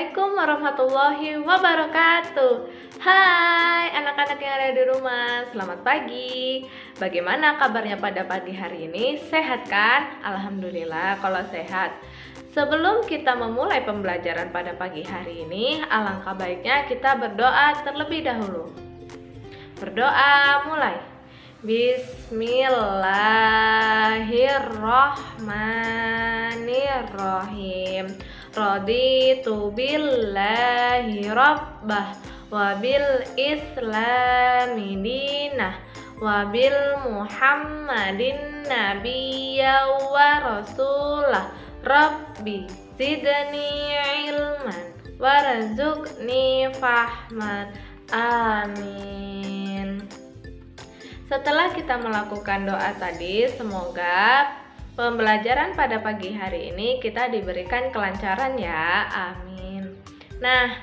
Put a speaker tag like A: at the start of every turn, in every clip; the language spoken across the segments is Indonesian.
A: Assalamualaikum warahmatullahi wabarakatuh. Hai anak-anak yang ada di rumah, selamat pagi. Bagaimana kabarnya pada pagi hari ini? Sehat kan? Alhamdulillah kalau sehat. Sebelum kita memulai pembelajaran pada pagi hari ini, alangkah baiknya kita berdoa terlebih dahulu. Berdoa mulai. Bismillahirrahmanirrahim. Raditu billahi rabbah wa bil islami dinah wa bil muhammadin nabiyya wa rasulah. Rabbi zidni ilman warzuqni fahman. Amin. Setelah kita melakukan doa tadi, semoga pembelajaran pada pagi hari ini kita diberikan kelancaran ya. Amin. Nah,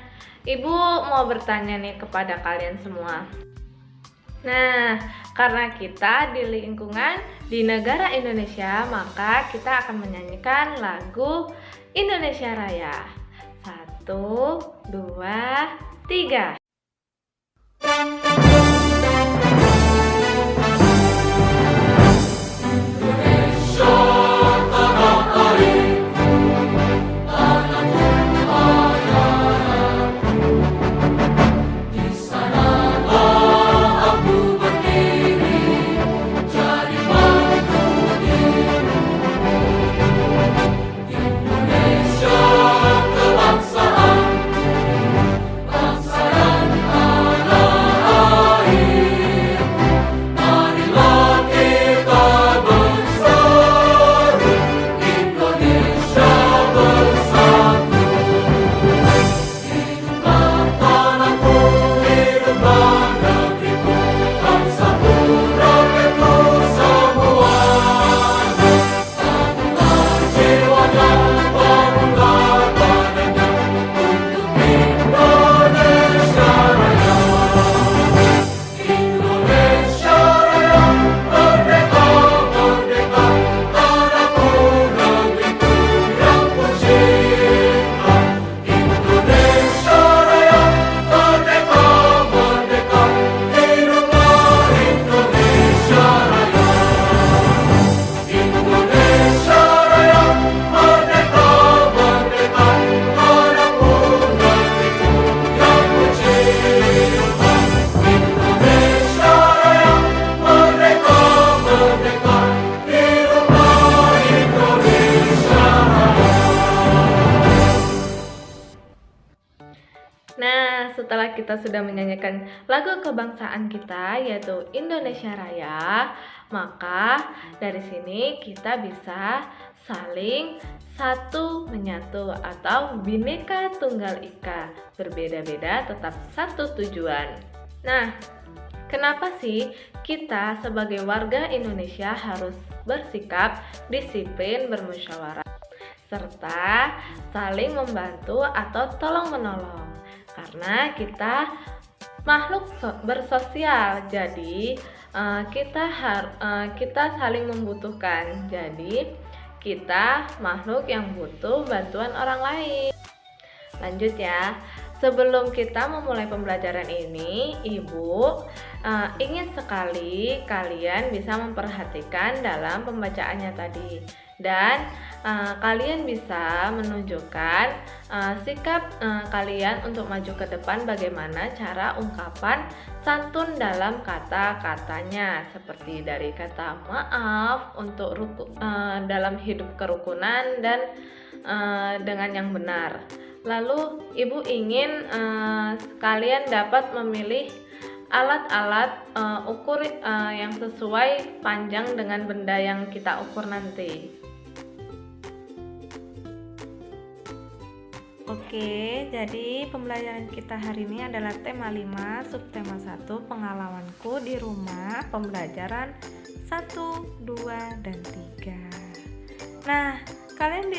A: Ibu mau bertanya nih kepada kalian semua. Nah, karena kita di lingkungan di negara Indonesia, maka kita akan menyanyikan lagu Indonesia Raya. 1, 2, 3. Nah, setelah kita sudah menyanyikan lagu kebangsaan kita yaitu Indonesia Raya, maka dari sini kita bisa saling satu menyatu atau Bhinneka Tunggal Ika, berbeda-beda tetap satu tujuan. Nah, kenapa sih kita sebagai warga Indonesia harus bersikap disiplin, bermusyawarah, serta saling membantu atau tolong-menolong? Karena kita makhluk bersosial, jadi kita saling membutuhkan. Jadi kita makhluk yang butuh bantuan orang lain. Lanjut ya. Sebelum kita memulai pembelajaran ini, Ibu ingin sekali kalian bisa memperhatikan dalam pembacaannya tadi. Dan kalian bisa menunjukkan sikap kalian untuk maju ke depan, bagaimana cara ungkapan santun dalam kata-katanya, seperti dari kata maaf untuk dalam hidup kerukunan dan dengan yang benar. Lalu Ibu ingin kalian dapat memilih alat-alat ukur yang sesuai panjang dengan benda yang kita ukur nanti. Oke, jadi pembelajaran kita hari ini adalah tema 5, subtema 1, pengalamanku di rumah, pembelajaran 1, 2, dan 3. Nah, kalian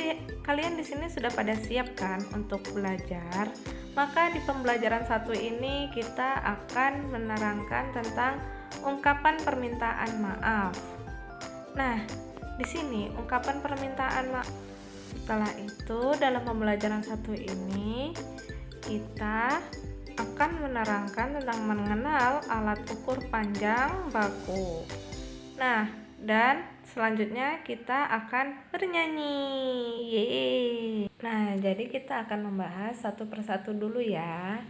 A: di sini sudah pada siap kan untuk belajar? Maka di pembelajaran 1 ini kita akan menerangkan tentang ungkapan permintaan maaf. Nah, di sini ungkapan permintaan Setelah itu, dalam pembelajaran satu ini, kita akan menerangkan tentang mengenal alat ukur panjang baku. Nah, dan selanjutnya kita akan bernyanyi. Yeay. Nah, jadi kita akan membahas satu persatu dulu ya.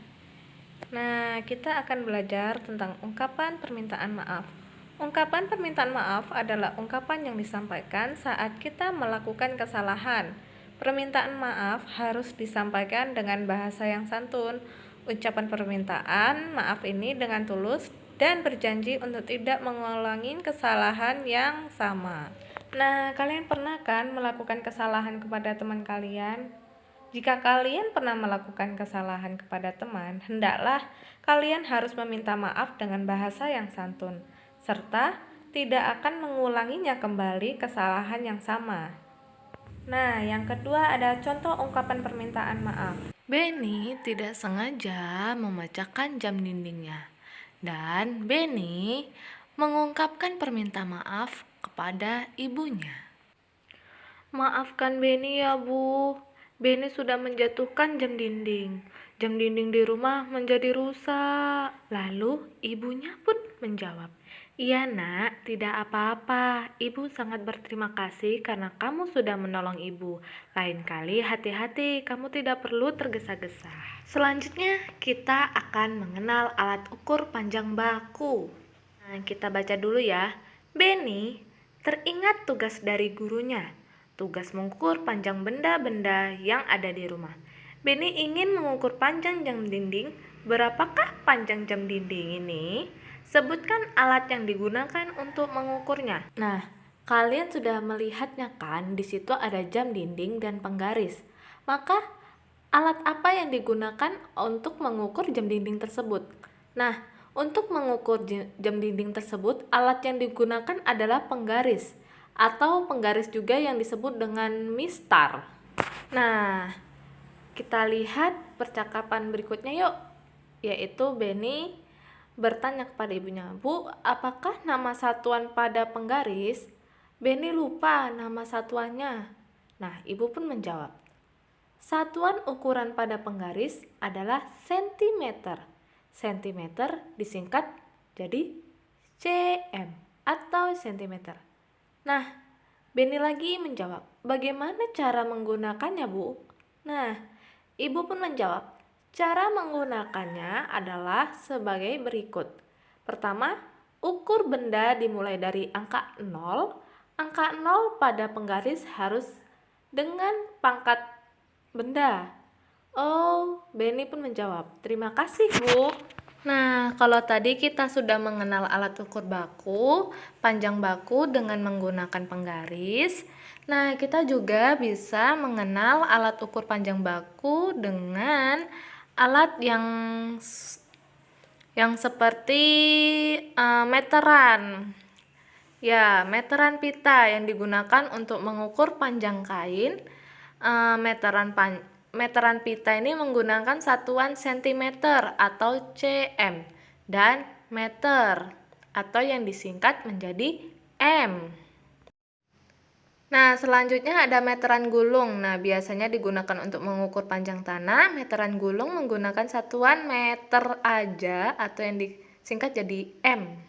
A: Nah, kita akan belajar tentang ungkapan permintaan maaf. Ungkapan permintaan maaf adalah ungkapan yang disampaikan saat kita melakukan kesalahan. Permintaan maaf harus disampaikan dengan bahasa yang santun. Ucapan permintaan maaf ini dengan tulus dan berjanji untuk tidak mengulangi kesalahan yang sama. Nah, kalian pernah kan melakukan kesalahan kepada teman kalian? Jika kalian pernah melakukan kesalahan kepada teman, hendaklah kalian harus meminta maaf dengan bahasa yang santun, serta tidak akan mengulanginya kembali kesalahan yang sama. Nah, yang kedua ada contoh ungkapan permintaan maaf. Benny tidak sengaja memecahkan jam dindingnya, dan Benny mengungkapkan permintaan maaf kepada ibunya. Maafkan Benny ya Bu, Benny sudah menjatuhkan jam dinding. Jam dinding di rumah menjadi rusak. Lalu ibunya pun menjawab, "Iya nak, tidak apa-apa. Ibu sangat berterima kasih karena kamu sudah menolong ibu. Lain kali hati-hati, kamu tidak perlu tergesa-gesa." Selanjutnya kita akan mengenal alat ukur panjang baku. Nah, kita baca dulu ya. Benny teringat tugas dari gurunya. Tugas mengukur panjang benda-benda yang ada di rumah. Benny ingin mengukur panjang jam dinding. Berapakah panjang jam dinding ini? Sebutkan alat yang digunakan untuk mengukurnya. Nah, kalian sudah melihatnya kan? Di situ ada jam dinding dan penggaris. Maka, alat apa yang digunakan untuk mengukur jam dinding tersebut? Nah, untuk mengukur jam dinding tersebut, alat yang digunakan adalah penggaris, atau penggaris juga yang disebut dengan mistar. Nah, kita lihat percakapan berikutnya yuk, yaitu Benny bertanya kepada ibunya, "Bu, apakah nama satuan pada penggaris?" Benny lupa nama satuannya. Nah, ibu pun menjawab, "Satuan ukuran pada penggaris adalah sentimeter. Sentimeter disingkat jadi cm atau sentimeter." Nah, Benny lagi menjawab, "Bagaimana cara menggunakannya, Bu?" Nah, ibu pun menjawab, "Cara menggunakannya adalah sebagai berikut. Pertama, ukur benda dimulai dari angka 0. Angka 0 pada penggaris harus dengan pangkat benda." Oh, Benny pun menjawab, "Terima kasih, Bu." Nah, kalau tadi kita sudah mengenal alat ukur baku, panjang baku dengan menggunakan penggaris. Nah, kita juga bisa mengenal alat ukur panjang baku dengan alat yang seperti meteran. Ya, meteran pita yang digunakan untuk mengukur panjang kain. Meteran pita ini menggunakan satuan sentimeter atau cm dan meter atau yang disingkat menjadi m. Nah, selanjutnya ada meteran gulung. Nah, biasanya digunakan untuk mengukur panjang tanah. Meteran gulung menggunakan satuan meter aja atau yang disingkat jadi m.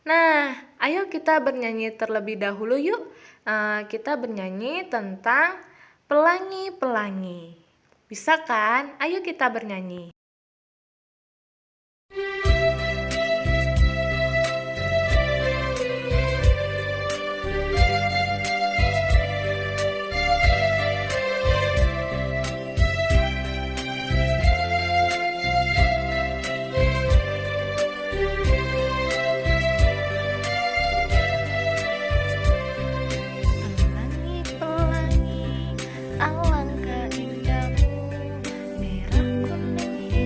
A: Nah, ayo kita bernyanyi terlebih dahulu yuk. Kita bernyanyi tentang pelangi-pelangi. Bisa kan? Ayo kita bernyanyi. Pelangi-pelangi, alangkah indahmu, merah kuning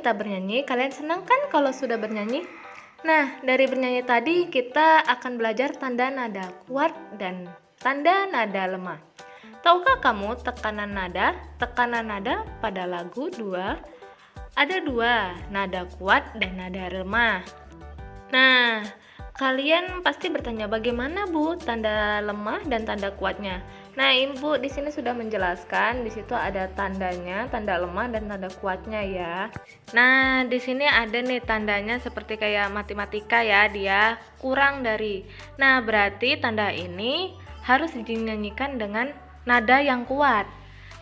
A: kita bernyanyi. Kalian senang kan kalau sudah bernyanyi? Nah, dari bernyanyi tadi kita akan belajar tanda nada kuat dan tanda nada lemah. Tahukah kamu tekanan nada? Tekanan nada pada lagu ada dua, nada kuat dan nada lemah. Nah, kalian pasti bertanya bagaimana Bu tanda lemah dan tanda kuatnya. Nah, Ibu di sini sudah menjelaskan, di situ ada tandanya, tanda lemah dan tanda kuatnya ya. Nah, di sini ada nih tandanya seperti kayak matematika ya, dia kurang dari. Nah, berarti tanda ini harus dinyanyikan dengan nada yang kuat.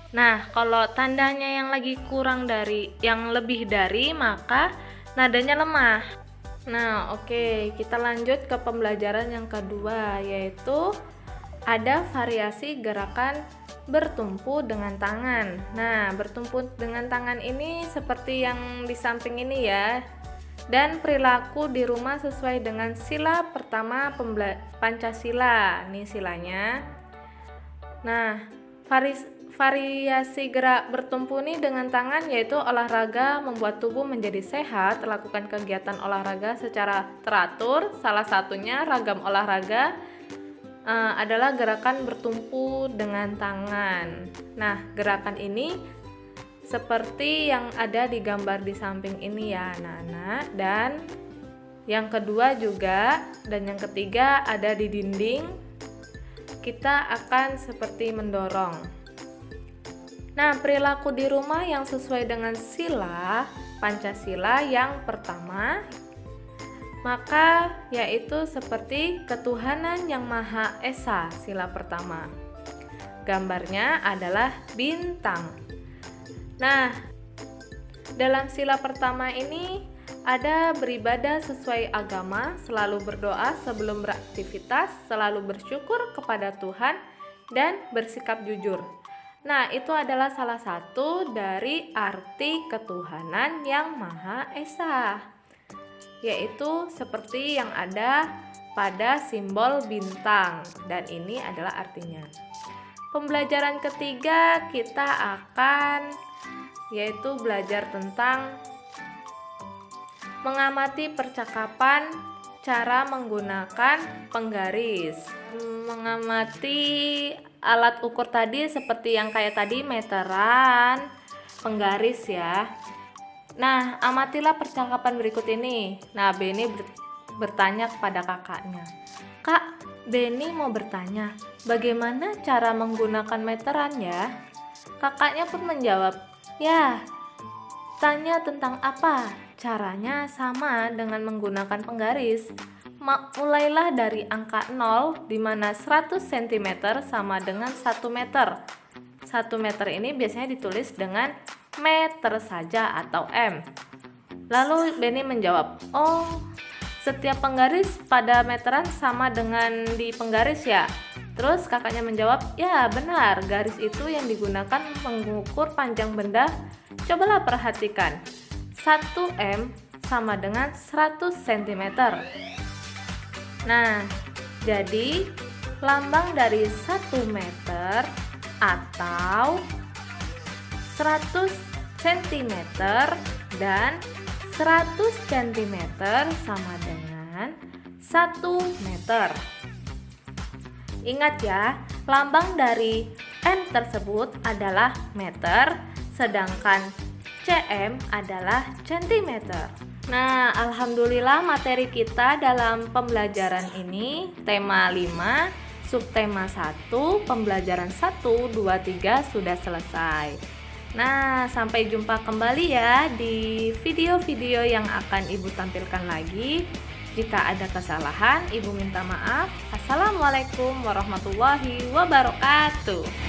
A: Nah, kalau tandanya yang lagi kurang dari, yang lebih dari, maka nadanya lemah. Nah, oke, kita lanjut ke pembelajaran yang kedua, yaitu ada variasi gerakan bertumpu dengan tangan. Nah, bertumpu dengan tangan ini seperti yang di samping ini ya. Dan perilaku di rumah sesuai dengan sila pertama Pancasila. Nih silanya. Nah, variasi gerak bertumpu nih dengan tangan yaitu olahraga membuat tubuh menjadi sehat, lakukan kegiatan olahraga secara teratur. Salah satunya ragam olahraga adalah gerakan bertumpu dengan tangan. Nah, gerakan ini seperti yang ada di gambar di samping ini ya anak-anak. Dan yang kedua juga, dan yang ketiga ada di dinding. Kita akan seperti mendorong. Nah, perilaku di rumah yang sesuai dengan sila Pancasila yang pertama, maka yaitu seperti ketuhanan yang Maha Esa, sila pertama. Gambarnya adalah bintang. Nah, dalam sila pertama ini ada beribadah sesuai agama, selalu berdoa sebelum beraktivitas, selalu bersyukur kepada Tuhan, dan bersikap jujur. Nah, itu adalah salah satu dari arti ketuhanan yang Maha Esa, yaitu seperti yang ada pada simbol bintang, dan ini adalah artinya. Pembelajaran ketiga kita akan yaitu belajar tentang mengamati percakapan, cara menggunakan penggaris. Mengamati alat ukur tadi seperti yang kayak tadi, meteran, penggaris ya. Nah, amatilah percakapan berikut ini. Nah, Beni bertanya kepada kakaknya. Kak, Beni mau bertanya, bagaimana cara menggunakan meteran ya? Kakaknya pun menjawab, ya, tanya tentang apa? Caranya sama dengan menggunakan penggaris. Mulailah dari angka 0, di mana 100 cm sama dengan 1 meter. 1 meter ini biasanya ditulis dengan meter saja atau M. Lalu Beni menjawab, oh, setiap penggaris pada meteran sama dengan di penggaris ya? Terus kakaknya menjawab, ya benar, garis itu yang digunakan mengukur panjang benda. Cobalah perhatikan, 1 M sama dengan 100 cm. Nah, jadi lambang dari 1 meter atau 100 cm dan 100 cm sama dengan 1 meter. Ingat ya, lambang dari M tersebut adalah meter, sedangkan cm adalah centimeter. Nah, alhamdulillah materi kita dalam pembelajaran ini, tema 5, subtema 1, pembelajaran 1, 2, 3 sudah selesai. Nah, sampai jumpa kembali ya di video-video yang akan Ibu tampilkan lagi. Jika ada kesalahan, Ibu minta maaf. Assalamualaikum warahmatullahi wabarakatuh.